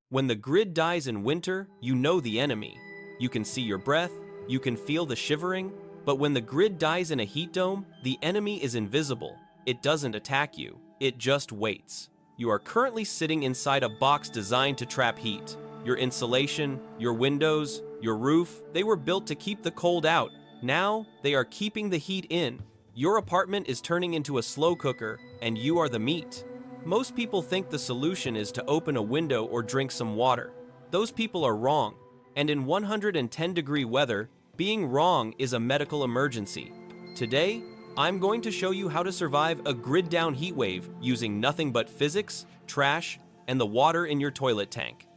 When the grid dies in winter, you know the enemy. You can see your breath, you can feel the shivering, but when the grid dies in a heat dome, the enemy is invisible. It doesn't attack you, it just waits. You are currently sitting inside a box designed to trap heat. Your insulation, your windows, your roof, they were built to keep the cold out. Now, they are keeping the heat in. Your apartment is turning into a slow cooker, and you are the meat. Most people think the solution is to open a window or drink some water. Those people are wrong, and in 110-degree weather, being wrong is a medical emergency. Today, I'm going to show you how to survive a grid-down heat wave using nothing but physics, trash, and the water in your toilet tank.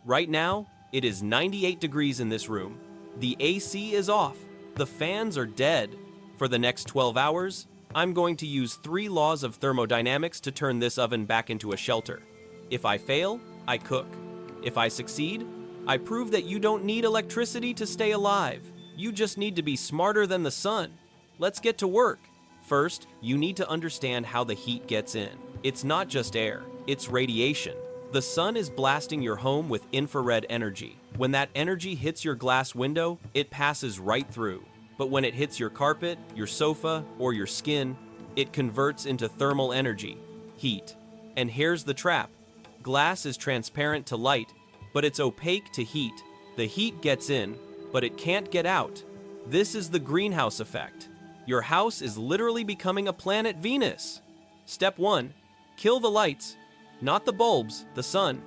Right now, it is 98 degrees in this room. The AC is off. The fans are dead. For the next 12 hours, I'm going to use 3 laws of thermodynamics to turn this oven back into a shelter. If I fail, I cook. If I succeed, I prove that you don't need electricity to stay alive. You just need to be smarter than the sun. Let's get to work. First, you need to understand how the heat gets in. It's not just air, it's radiation. The sun is blasting your home with infrared energy. When that energy hits your glass window, it passes right through. But when it hits your carpet, your sofa, or your skin, it converts into thermal energy, heat. And here's the trap. Glass is transparent to light, but it's opaque to heat. The heat gets in, but it can't get out. This is the greenhouse effect. Your house is literally becoming a planet Venus. Step 1. Kill the lights. Not the bulbs, the sun.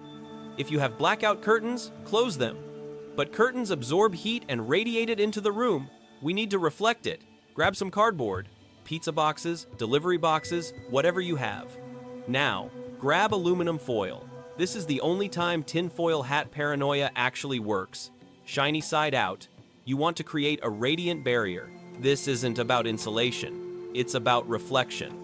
If you have blackout curtains, close them. But curtains absorb heat and radiate it into the room. We need to reflect it. Grab some cardboard, pizza boxes, delivery boxes, whatever you have. Now, grab aluminum foil. This is the only time tinfoil hat paranoia actually works. Shiny side out. You want to create a radiant barrier. This isn't about insulation. It's about reflection.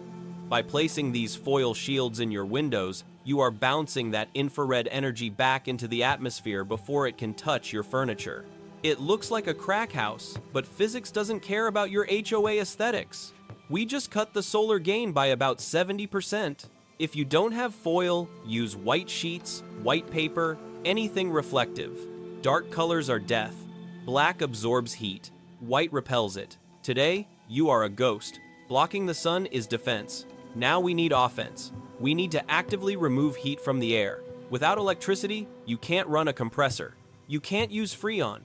By placing these foil shields in your windows, you are bouncing that infrared energy back into the atmosphere before it can touch your furniture. It looks like a crack house, but physics doesn't care about your HOA aesthetics. We just cut the solar gain by about 70%. If you don't have foil, use white sheets, white paper, anything reflective. Dark colors are death. Black absorbs heat. White repels it. Today, you are a ghost. Blocking the sun is defense. Now we need offense. We need to actively remove heat from the air. Without electricity, you can't run a compressor. You can't use Freon.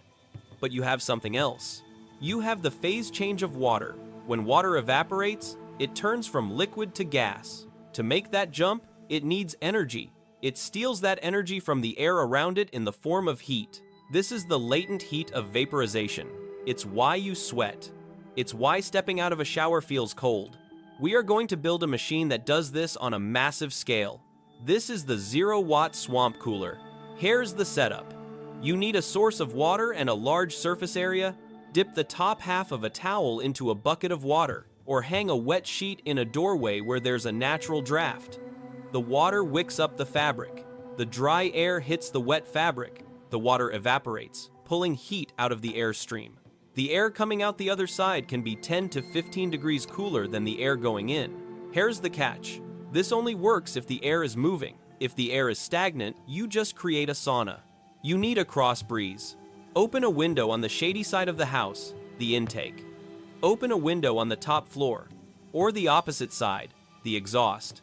But you have something else. You have the phase change of water. When water evaporates, it turns from liquid to gas. To make that jump, it needs energy. It steals that energy from the air around it in the form of heat. This is the latent heat of vaporization. It's why you sweat. It's why stepping out of a shower feels cold. We are going to build a machine that does this on a massive scale. This is the 0-watt swamp cooler. Here's the setup. You need a source of water and a large surface area. Dip the top half of a towel into a bucket of water, or hang a wet sheet in a doorway where there's a natural draft. The water wicks up the fabric. The dry air hits the wet fabric. The water evaporates, pulling heat out of the air stream. The air coming out the other side can be 10 to 15 degrees cooler than the air going in. Here's the catch. This only works if the air is moving. If the air is stagnant, you just create a sauna. You need a cross breeze. Open a window on the shady side of the house, the intake. Open a window on the top floor, or the opposite side, the exhaust.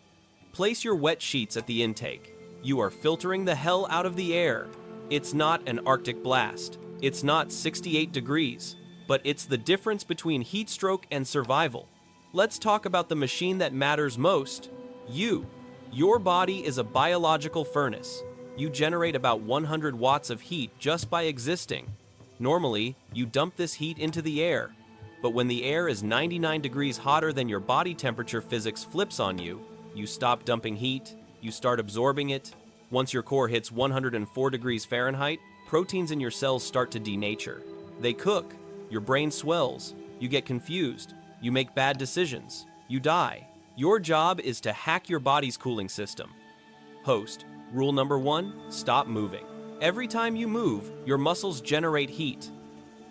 Place your wet sheets at the intake. You are filtering the hell out of the air. It's not an Arctic blast. It's not 68 degrees, but it's the difference between heat stroke and survival. Let's talk about the machine that matters most. You. Your body is a biological furnace. You generate about 100 watts of heat just by existing. Normally, you dump this heat into the air. But when the air is 99 degrees hotter than your body temperature, physics flips on you. You stop dumping heat, you start absorbing it. Once your core hits 104 degrees Fahrenheit, proteins in your cells start to denature. They cook, your brain swells, you get confused, you make bad decisions, you die. Your job is to hack your body's cooling system. Host. Rule number 1, stop moving. Every time you move, your muscles generate heat.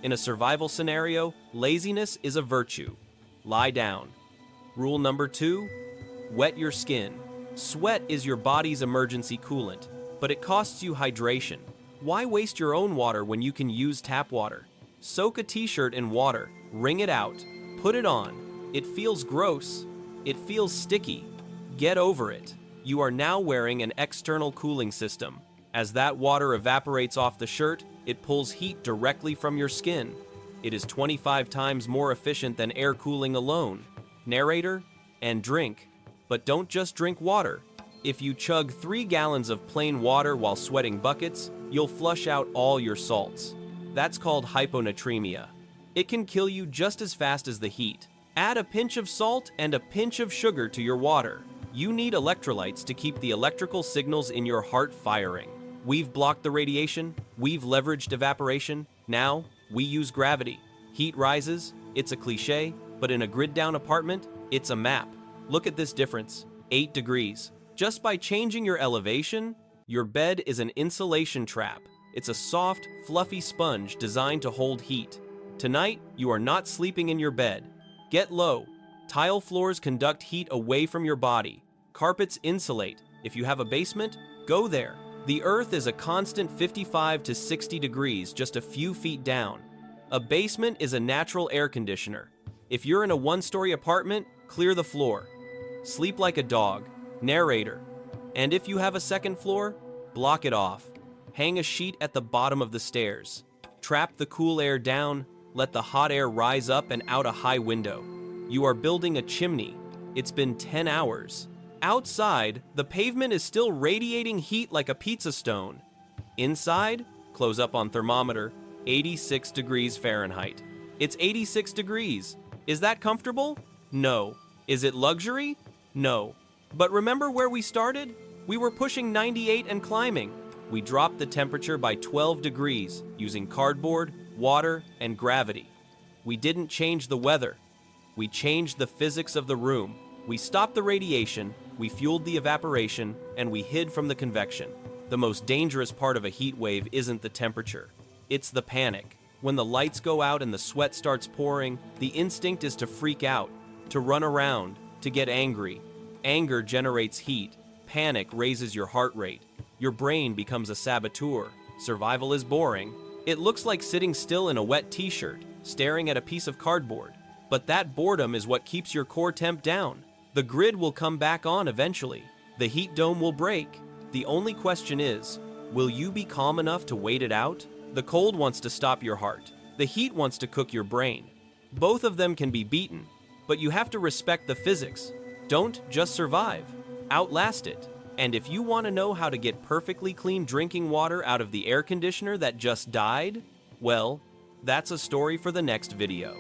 In a survival scenario, laziness is a virtue. Lie down. Rule number 2, wet your skin. Sweat is your body's emergency coolant. but it costs you hydration. Why waste your own water when you can use tap water? Soak a t-shirt in water, wring it out, put it on. It feels gross. It feels sticky. Get over it. You are now wearing an external cooling system. As that water evaporates off the shirt, it pulls heat directly from your skin. It is 25 times more efficient than air cooling alone. Narrator, and drink. But don't just drink water. If you chug 3 gallons of plain water while sweating buckets, you'll flush out all your salts. That's called hyponatremia. It can kill you just as fast as the heat. Add a pinch of salt and a pinch of sugar to your water. You need electrolytes to keep the electrical signals in your heart firing. We've blocked the radiation, we've leveraged evaporation, now we use gravity. Heat rises, it's a cliche, but in a grid-down apartment, it's a map. Look at this difference, 8 degrees. Just by changing your elevation, your bed is an insulation trap. It's a soft, fluffy sponge designed to hold heat. Tonight, you are not sleeping in your bed. Get low. Tile floors conduct heat away from your body. Carpets insulate. If you have a basement, go there. The earth is a constant 55 to 60 degrees just a few feet down. A basement is a natural air conditioner. If you're in a 1-story apartment, clear the floor. Sleep like a dog. Narrator. And if you have a 2nd floor, block it off. Hang a sheet at the bottom of the stairs. Trap the cool air down. Let the hot air rise up and out a high window. You are building a chimney. It's been 10 hours. Outside, the pavement is still radiating heat like a pizza stone. Inside, close up on thermometer, 86 degrees Fahrenheit. It's 86 degrees. Is that comfortable? No. Is it luxury? No. But remember where we started? We were pushing 98 and climbing. We dropped the temperature by 12 degrees using cardboard, water, and gravity. We didn't change the weather. We changed the physics of the room. We stopped the radiation, we fueled the evaporation, and we hid from the convection. The most dangerous part of a heat wave isn't the temperature. It's the panic. When the lights go out and the sweat starts pouring, the instinct is to freak out, to run around, to get angry. Anger generates heat. Panic raises your heart rate. Your brain becomes a saboteur. Survival is boring. It looks like sitting still in a wet t-shirt, staring at a piece of cardboard. But that boredom is what keeps your core temp down. The grid will come back on eventually. The heat dome will break. The only question is, will you be calm enough to wait it out? The cold wants to stop your heart. The heat wants to cook your brain. Both of them can be beaten, but you have to respect the physics. Don't just survive. Outlast it. And if you want to know how to get perfectly clean drinking water out of the air conditioner that just died, well, that's a story for the next video.